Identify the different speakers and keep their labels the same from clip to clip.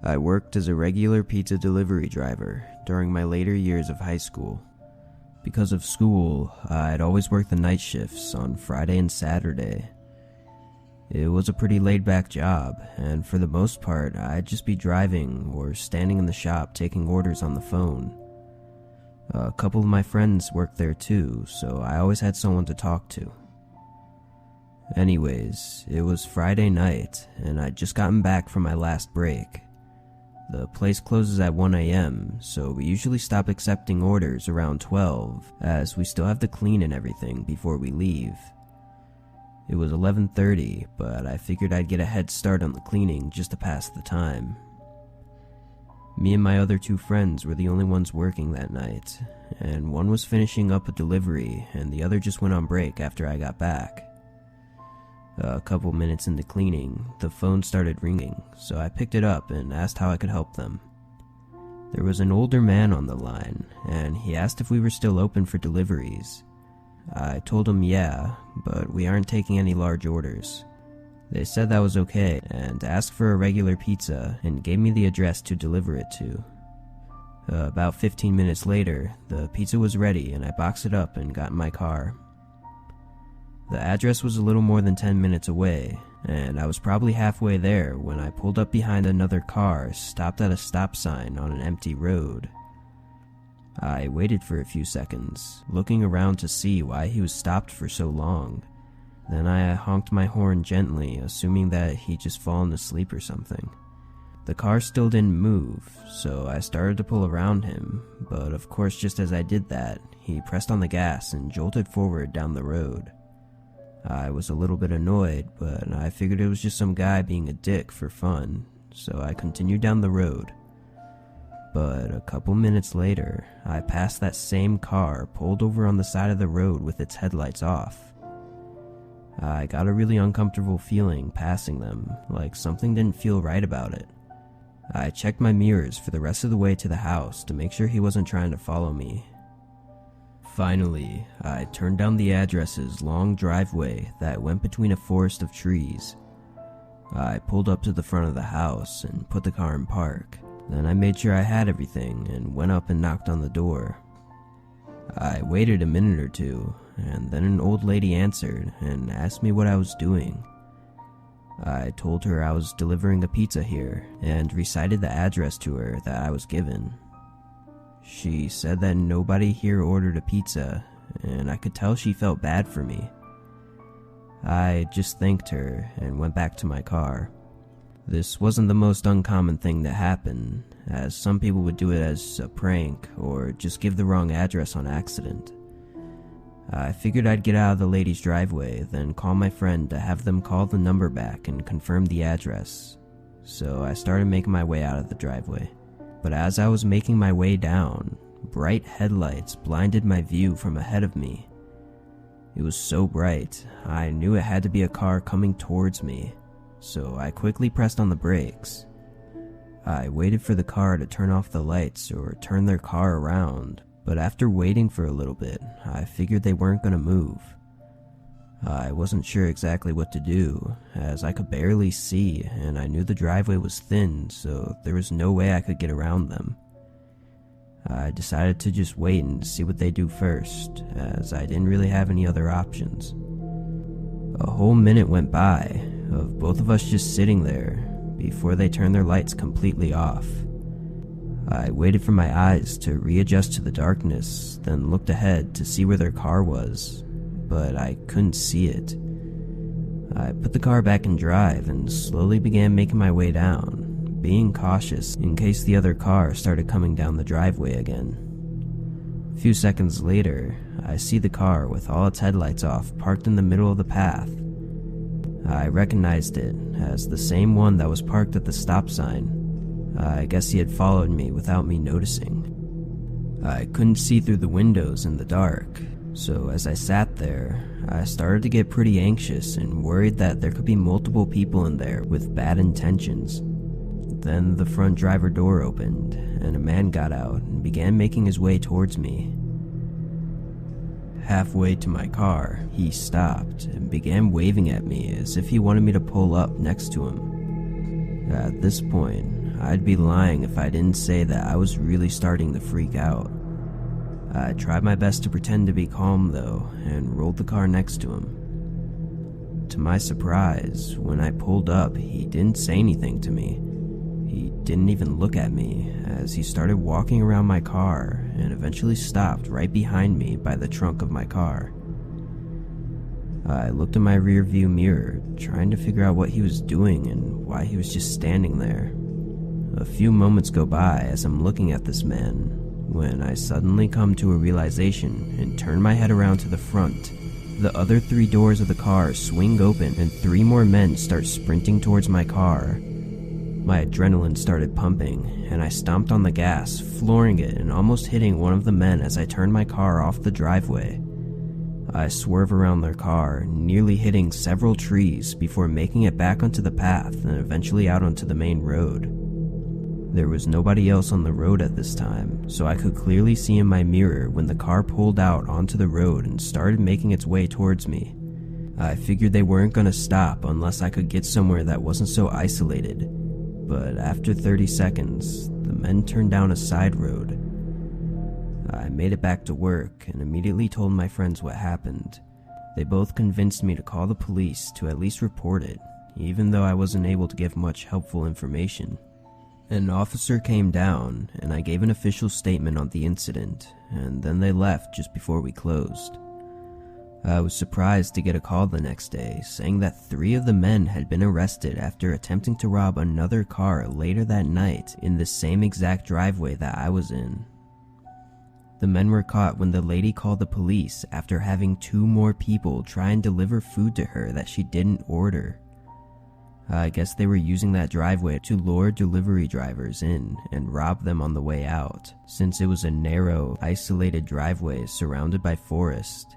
Speaker 1: I worked as a regular pizza delivery driver during my later years of high school. Because of school, I'd always work the night shifts on Friday and Saturday. It was a pretty laid-back job, and for the most part, I'd just be driving or standing in the shop taking orders on the phone. A couple of my friends worked there too, so I always had someone to talk to. Anyways, it was Friday night, and I'd just gotten back from my last break. The place closes at 1 a.m., so we usually stop accepting orders around 12, as we still have to clean and everything before we leave. It was 11:30, but I figured I'd get a head start on the cleaning just to pass the time. Me and my other two friends were the only ones working that night, and one was finishing up a delivery and the other just went on break after I got back. A couple minutes into cleaning, the phone started ringing, so I picked it up and asked how I could help them. There was an older man on the line, and he asked if we were still open for deliveries. I told him yeah, but we aren't taking any large orders. They said that was okay, and asked for a regular pizza and gave me the address to deliver it to. About 15 minutes later, the pizza was ready and I boxed it up and got in my car. The address was a little more than 10 minutes away, and I was probably halfway there when I pulled up behind another car stopped at a stop sign on an empty road. I waited for a few seconds, looking around to see why he was stopped for so long. Then I honked my horn gently, assuming that he'd just fallen asleep or something. The car still didn't move, so I started to pull around him, but of course just as I did that, he pressed on the gas and jolted forward down the road. I was a little bit annoyed, but I figured it was just some guy being a dick for fun, so I continued down the road. But a couple minutes later, I passed that same car pulled over on the side of the road with its headlights off. I got a really uncomfortable feeling passing them, like something didn't feel right about it. I checked my mirrors for the rest of the way to the house to make sure he wasn't trying to follow me. Finally, I turned down the address's long driveway that went between a forest of trees. I pulled up to the front of the house and put the car in park. Then I made sure I had everything and went up and knocked on the door. I waited a minute or two, and then an old lady answered and asked me what I was doing. I told her I was delivering a pizza here and recited the address to her that I was given. She said that nobody here ordered a pizza, and I could tell she felt bad for me. I just thanked her and went back to my car. This wasn't the most uncommon thing to happen, as some people would do it as a prank or just give the wrong address on accident. I figured I'd get out of the lady's driveway, then call my friend to have them call the number back and confirm the address. So I started making my way out of the driveway. But as I was making my way down, bright headlights blinded my view from ahead of me. It was so bright, I knew it had to be a car coming towards me. So I quickly pressed on the brakes. I waited for the car to turn off the lights or turn their car around, but after waiting for a little bit, I figured they weren't going to move. I wasn't sure exactly what to do, as I could barely see and I knew the driveway was thin, so there was no way I could get around them. I decided to just wait and see what they do first, as I didn't really have any other options. A whole minute went by, of both of us just sitting there before they turned their lights completely off. I waited for my eyes to readjust to the darkness, then looked ahead to see where their car was, but I couldn't see it. I put the car back in drive and slowly began making my way down, being cautious in case the other car started coming down the driveway again. A few seconds later, I see the car with all its headlights off parked in the middle of the path. I recognized it as the same one that was parked at the stop sign. I guess he had followed me without me noticing. I couldn't see through the windows in the dark, so as I sat there, I started to get pretty anxious and worried that there could be multiple people in there with bad intentions. Then the front driver door opened, and a man got out and began making his way towards me. Halfway to my car, he stopped and began waving at me as if he wanted me to pull up next to him. At this point, I'd be lying if I didn't say that I was really starting to freak out. I tried my best to pretend to be calm though, and rolled the car next to him. To my surprise, when I pulled up, he didn't say anything to me. He didn't even look at me, as he started walking around my car and eventually stopped right behind me by the trunk of my car. I looked in my rearview mirror, trying to figure out what he was doing and why he was just standing there. A few moments go by as I'm looking at this man, when I suddenly come to a realization and turn my head around to the front. The other 3 doors of the car swing open and 3 more men start sprinting towards my car. My adrenaline started pumping, and I stomped on the gas, flooring it and almost hitting one of the men as I turned my car off the driveway. I swerve around their car, nearly hitting several trees before making it back onto the path and eventually out onto the main road. There was nobody else on the road at this time, so I could clearly see in my mirror when the car pulled out onto the road and started making its way towards me. I figured they weren't going to stop unless I could get somewhere that wasn't so isolated. But after 30 seconds, the men turned down a side road. I made it back to work and immediately told my friends what happened. They both convinced me to call the police to at least report it, even though I wasn't able to give much helpful information. An officer came down and I gave an official statement on the incident, and then they left just before we closed. I was surprised to get a call the next day saying that 3 of the men had been arrested after attempting to rob another car later that night in the same exact driveway that I was in. The men were caught when the lady called the police after having 2 more people try and deliver food to her that she didn't order. I guess they were using that driveway to lure delivery drivers in and rob them on the way out, since it was a narrow, isolated driveway surrounded by forest.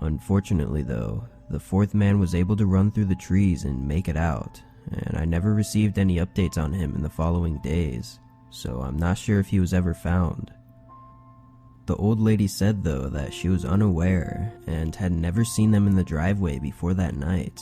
Speaker 1: Unfortunately though, the 4th man was able to run through the trees and make it out, and I never received any updates on him in the following days, so I'm not sure if he was ever found. The old lady said though that she was unaware and had never seen them in the driveway before that night.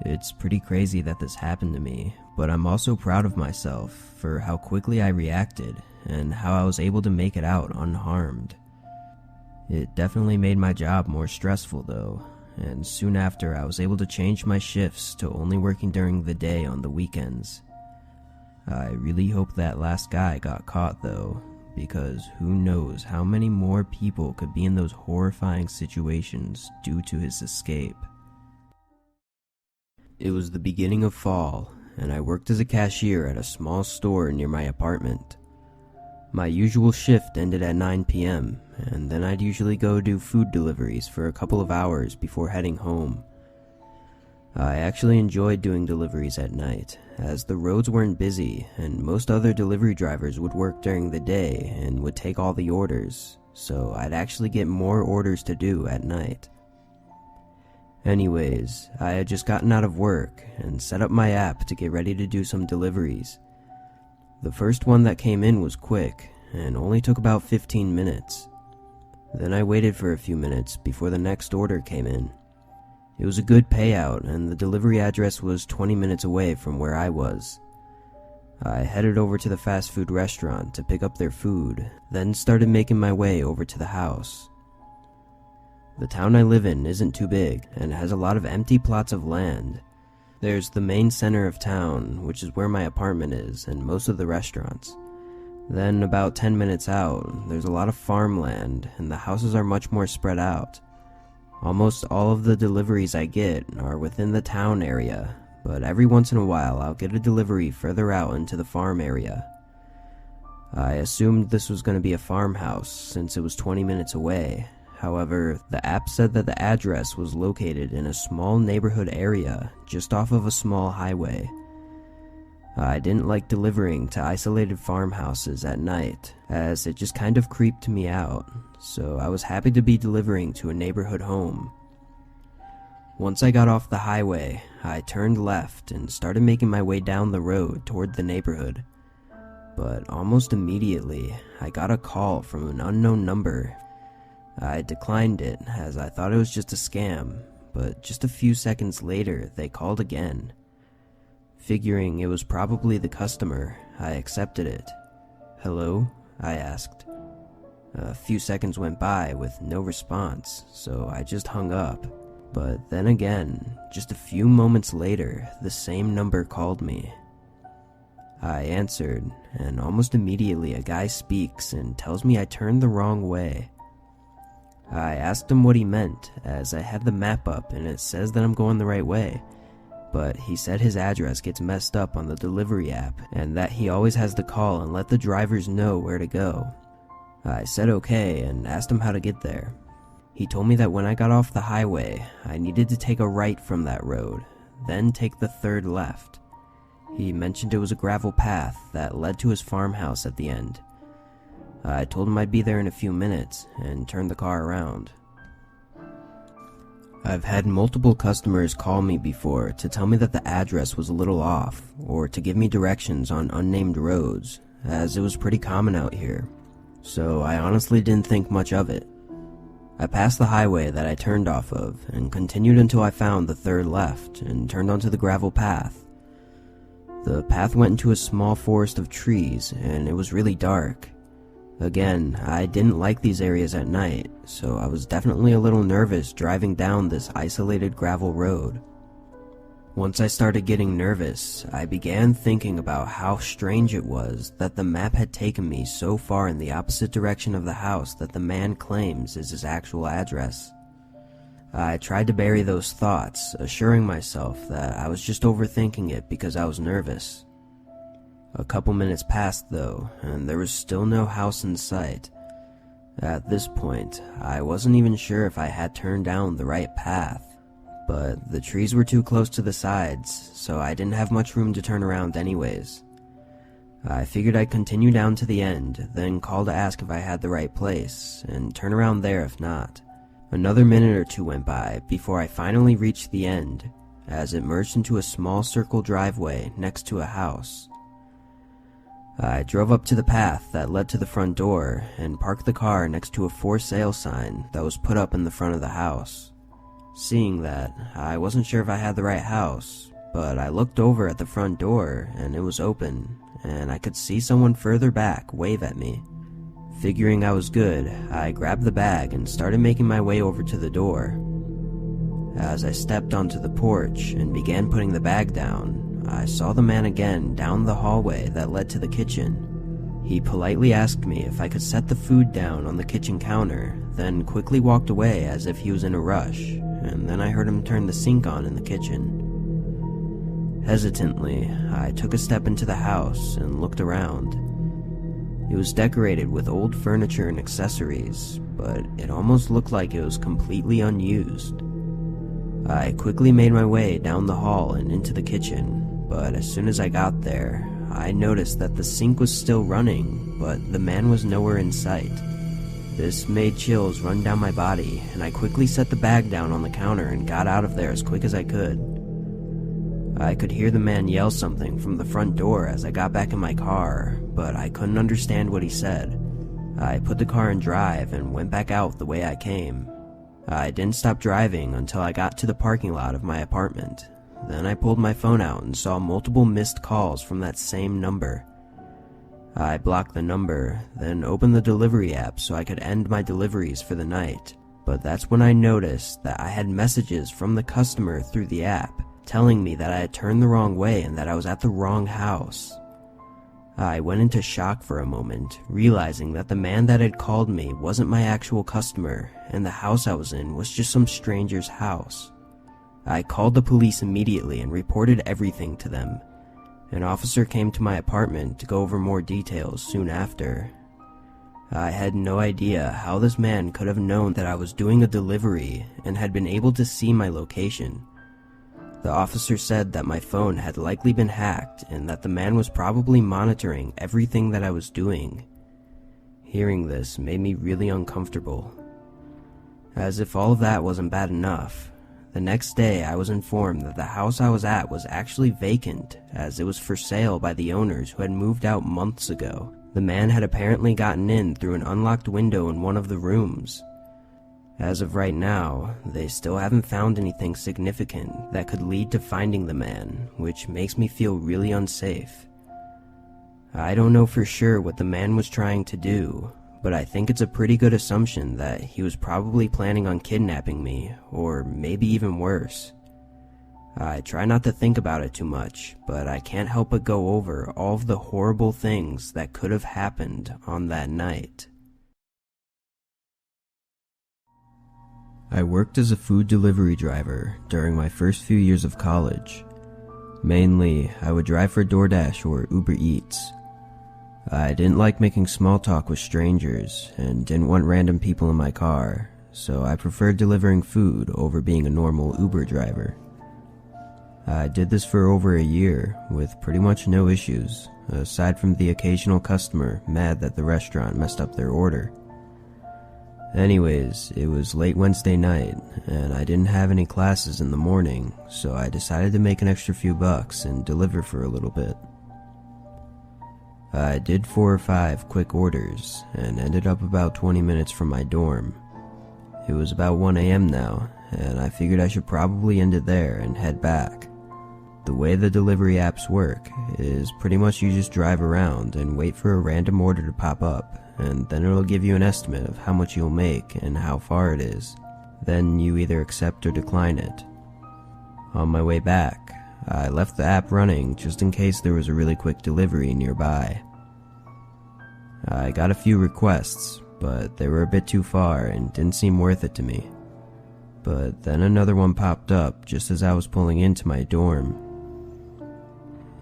Speaker 1: It's pretty crazy that this happened to me, but I'm also proud of myself for how quickly I reacted and how I was able to make it out unharmed. It definitely made my job more stressful though, and soon after I was able to change my shifts to only working during the day on the weekends. I really hope that last guy got caught though, because who knows how many more people could be in those horrifying situations due to his escape. It was the beginning of fall, and I worked as a cashier at a small store near my apartment. My usual shift ended at 9 p.m., and then I'd usually go do food deliveries for a couple of hours before heading home. I actually enjoyed doing deliveries at night, as the roads weren't busy and most other delivery drivers would work during the day and would take all the orders, so I'd actually get more orders to do at night. Anyways, I had just gotten out of work and set up my app to get ready to do some deliveries. The first one that came in was quick and only took about 15 minutes. Then I waited for a few minutes before the next order came in. It was a good payout and the delivery address was 20 minutes away from where I was. I headed over to the fast food restaurant to pick up their food, then started making my way over to the house. The town I live in isn't too big and has a lot of empty plots of land. There's the main center of town, which is where my apartment is, and most of the restaurants. Then about 10 minutes out, there's a lot of farmland, and the houses are much more spread out. Almost all of the deliveries I get are within the town area, but every once in a while I'll get a delivery further out into the farm area. I assumed this was going to be a farmhouse since it was 20 minutes away. However, the app said that the address was located in a small neighborhood area just off of a small highway. I didn't like delivering to isolated farmhouses at night, as it just kind of creeped me out, so I was happy to be delivering to a neighborhood home. Once I got off the highway, I turned left and started making my way down the road toward the neighborhood. But almost immediately, I got a call from an unknown number. I declined it as I thought it was just a scam, but just a few seconds later they called again. Figuring it was probably the customer, I accepted it. "Hello?" I asked. A few seconds went by with no response, so I just hung up. But then again, just a few moments later, the same number called me. I answered, and almost immediately a guy speaks and tells me I turned the wrong way. I asked him what he meant, as I had the map up and it says that I'm going the right way, but he said his address gets messed up on the delivery app and that he always has to call and let the drivers know where to go. I said okay and asked him how to get there. He told me that when I got off the highway, I needed to take a right from that road, then take the third left. He mentioned it was a gravel path that led to his farmhouse at the end. I told him I'd be there in a few minutes and turned the car around. I've had multiple customers call me before to tell me that the address was a little off, or to give me directions on unnamed roads, as it was pretty common out here, so I honestly didn't think much of it. I passed the highway that I turned off of and continued until I found the third left and turned onto the gravel path. The path went into a small forest of trees and it was really dark. Again, I didn't like these areas at night, so I was definitely a little nervous driving down this isolated gravel road. Once I started getting nervous, I began thinking about how strange it was that the map had taken me so far in the opposite direction of the house that the man claims is his actual address. I tried to bury those thoughts, assuring myself that I was just overthinking it because I was nervous. A couple minutes passed though, and there was still no house in sight. At this point, I wasn't even sure if I had turned down the right path, but the trees were too close to the sides, so I didn't have much room to turn around anyways. I figured I'd continue down to the end, then call to ask if I had the right place, and turn around there if not. Another minute or two went by before I finally reached the end, as it merged into a small circle driveway next to a house. I drove up to the path that led to the front door and parked the car next to a for sale sign that was put up in the front of the house. Seeing that, I wasn't sure if I had the right house, but I looked over at the front door and it was open, and I could see someone further back wave at me. Figuring I was good, I grabbed the bag and started making my way over to the door. As I stepped onto the porch and began putting the bag down, I saw the man again down the hallway that led to the kitchen. He politely asked me if I could set the food down on the kitchen counter, then quickly walked away as if he was in a rush, and then I heard him turn the sink on in the kitchen. Hesitantly, I took a step into the house and looked around. It was decorated with old furniture and accessories, but it almost looked like it was completely unused. I quickly made my way down the hall and into the kitchen, but as soon as I got there, I noticed that the sink was still running, but the man was nowhere in sight. This made chills run down my body, and I quickly set the bag down on the counter and got out of there as quick as I could. I could hear the man yell something from the front door as I got back in my car, but I couldn't understand what he said. I put the car in drive and went back out the way I came. I didn't stop driving until I got to the parking lot of my apartment. Then I pulled my phone out and saw multiple missed calls from that same number. I blocked the number, then opened the delivery app so I could end my deliveries for the night. But that's when I noticed that I had messages from the customer through the app, telling me that I had turned the wrong way and that I was at the wrong house. I went into shock for a moment, realizing that the man that had called me wasn't my actual customer, and the house I was in was just some stranger's house. I called the police immediately and reported everything to them. An officer came to my apartment to go over more details soon after. I had no idea how this man could have known that I was doing a delivery and had been able to see my location. The officer said that my phone had likely been hacked and that the man was probably monitoring everything that I was doing. Hearing this made me really uncomfortable. As if all of that wasn't bad enough, the next day I was informed that the house I was at was actually vacant, as it was for sale by the owners who had moved out months ago. The man had apparently gotten in through an unlocked window in one of the rooms. As of right now, they still haven't found anything significant that could lead to finding the man, which makes me feel really unsafe. I don't know for sure what the man was trying to do, but I think it's a pretty good assumption that he was probably planning on kidnapping me, or maybe even worse. I try not to think about it too much, but I can't help but go over all of the horrible things that could have happened on that night. I worked as a food delivery driver during my first few years of college. Mainly, I would drive for DoorDash or Uber Eats. I didn't like making small talk with strangers and didn't want random people in my car, so I preferred delivering food over being a normal Uber driver. I did this for over a year with pretty much no issues, aside from the occasional customer mad that the restaurant messed up their order. Anyways, it was late Wednesday night, and I didn't have any classes in the morning, so I decided to make an extra few bucks and deliver for a little bit. I did 4 or 5 quick orders, and ended up about 20 minutes from my dorm. It was about 1 a.m. now, and I figured I should probably end it there and head back. The way the delivery apps work is pretty much you just drive around and wait for a random order to pop up, and then it'll give you an estimate of how much you'll make and how far it is. Then you either accept or decline it. On my way back, I left the app running just in case there was a really quick delivery nearby. I got a few requests, but they were a bit too far and didn't seem worth it to me. But then another one popped up just as I was pulling into my dorm.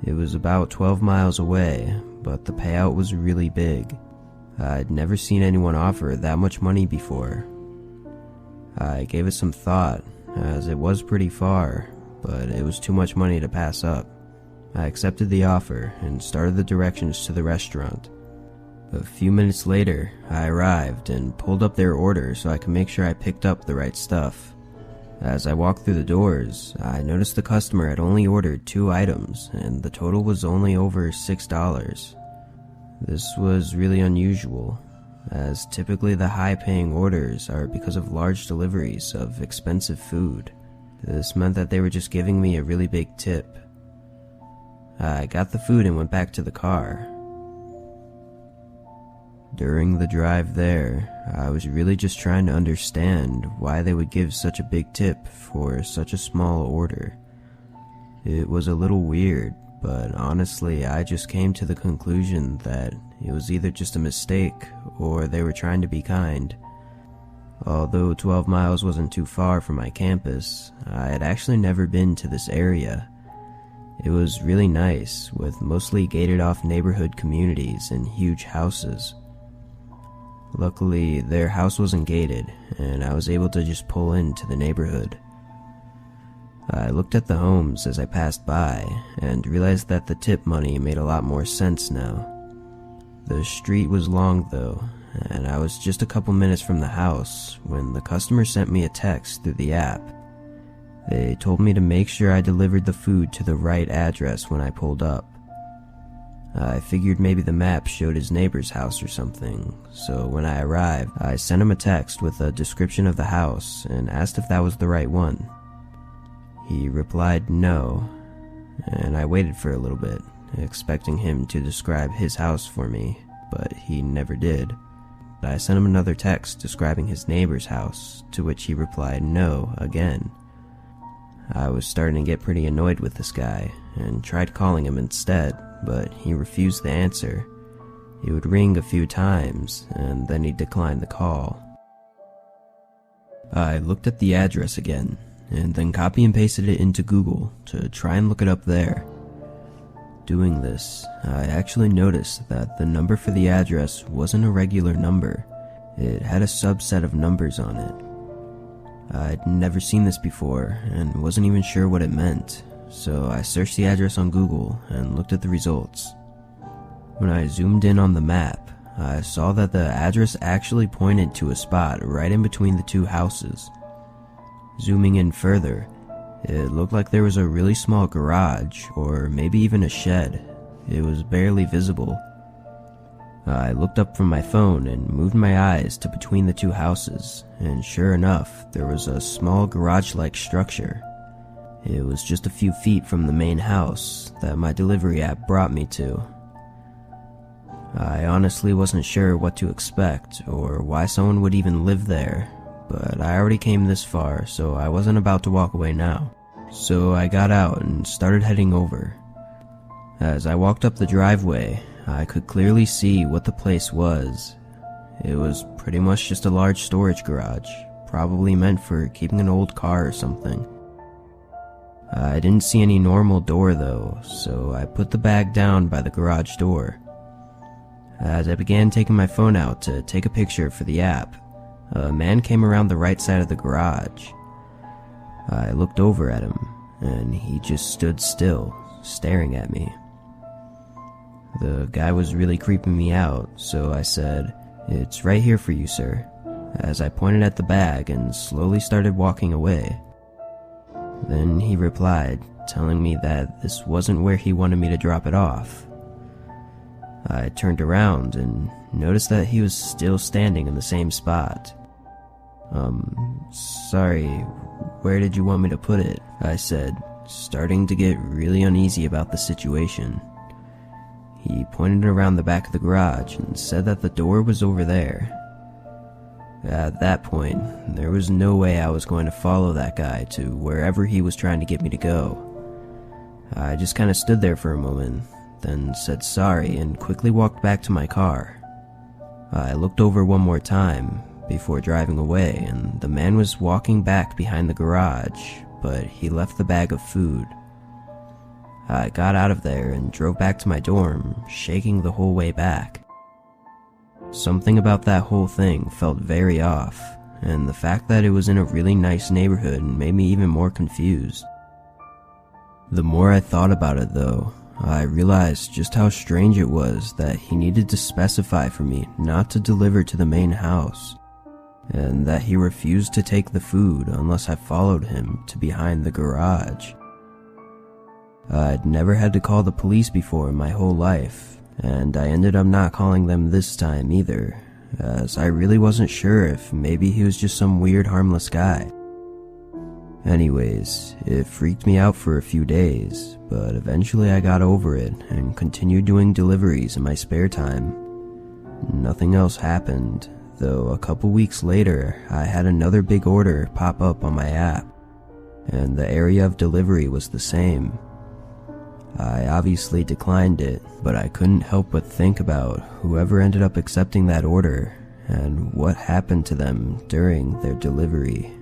Speaker 1: It was about 12 miles away, but the payout was really big. I'd never seen anyone offer that much money before. I gave it some thought, as it was pretty far, but it was too much money to pass up. I accepted the offer and started the directions to the restaurant. A few minutes later, I arrived and pulled up their order so I could make sure I picked up the right stuff. As I walked through the doors, I noticed the customer had only ordered 2 items, and the total was only over $6. This was really unusual, as typically the high-paying orders are because of large deliveries of expensive food. This meant that they were just giving me a really big tip. I got the food and went back to the car. During the drive there, I was really just trying to understand why they would give such a big tip for such a small order. It was a little weird, but honestly I just came to the conclusion that it was either just a mistake or they were trying to be kind. Although 12 miles wasn't too far from my campus, I had actually never been to this area. It was really nice, with mostly gated-off neighborhood communities and huge houses. Luckily, their house wasn't gated, and I was able to just pull into the neighborhood. I looked at the homes as I passed by, and realized that the tip money made a lot more sense now. The street was long though, and I was just a couple minutes from the house when the customer sent me a text through the app. They told me to make sure I delivered the food to the right address when I pulled up. I figured maybe the map showed his neighbor's house or something, so when I arrived, I sent him a text with a description of the house and asked if that was the right one. He replied no, and I waited for a little bit, expecting him to describe his house for me, but he never did. I sent him another text describing his neighbor's house, to which he replied no again. I was starting to get pretty annoyed with this guy, and tried calling him instead, but he refused the answer. He would ring a few times, and then he'd decline the call. I looked at the address again, and then copy and pasted it into Google to try and look it up there. Doing this, I actually noticed that the number for the address wasn't a regular number. It had a subset of numbers on it. I'd never seen this before, and wasn't even sure what it meant, so I searched the address on Google and looked at the results. When I zoomed in on the map, I saw that the address actually pointed to a spot right in between the 2 houses. Zooming in further, it looked like there was a really small garage, or maybe even a shed. It was barely visible. I looked up from my phone and moved my eyes to between the two houses, and sure enough, there was a small garage-like structure. It was just a few feet from the main house that my delivery app brought me to. I honestly wasn't sure what to expect or why someone would even live there, but I already came this far, so I wasn't about to walk away now. So I got out and started heading over. As I walked up the driveway, I could clearly see what the place was. It was pretty much just a large storage garage, probably meant for keeping an old car or something. I didn't see any normal door though, so I put the bag down by the garage door. As I began taking my phone out to take a picture for the app, a man came around the right side of the garage. I looked over at him, and he just stood still, staring at me. The guy was really creeping me out, so I said, "It's right here for you, sir," as I pointed at the bag and slowly started walking away. Then he replied, telling me that this wasn't where he wanted me to drop it off. I turned around and noticed that he was still standing in the same spot. Sorry, where did you want me to put it?" I said, starting to get really uneasy about the situation. He pointed around the back of the garage and said that the door was over there. At that point, there was no way I was going to follow that guy to wherever he was trying to get me to go. I just kind of stood there for a moment, then said sorry and quickly walked back to my car. I looked over one more time before driving away, and the man was walking back behind the garage, but he left the bag of food. I got out of there and drove back to my dorm, shaking the whole way back. Something about that whole thing felt very off, and the fact that it was in a really nice neighborhood made me even more confused. The more I thought about it though, I realized just how strange it was that he needed to specify for me not to deliver to the main house, and that he refused to take the food unless I followed him to behind the garage. I'd never had to call the police before in my whole life, and I ended up not calling them this time either, as I really wasn't sure if maybe he was just some weird harmless guy. Anyways, it freaked me out for a few days, but eventually I got over it and continued doing deliveries in my spare time. Nothing else happened, though a couple weeks later I had another big order pop up on my app, and the area of delivery was the same. I obviously declined it, but I couldn't help but think about whoever ended up accepting that order and what happened to them during their delivery.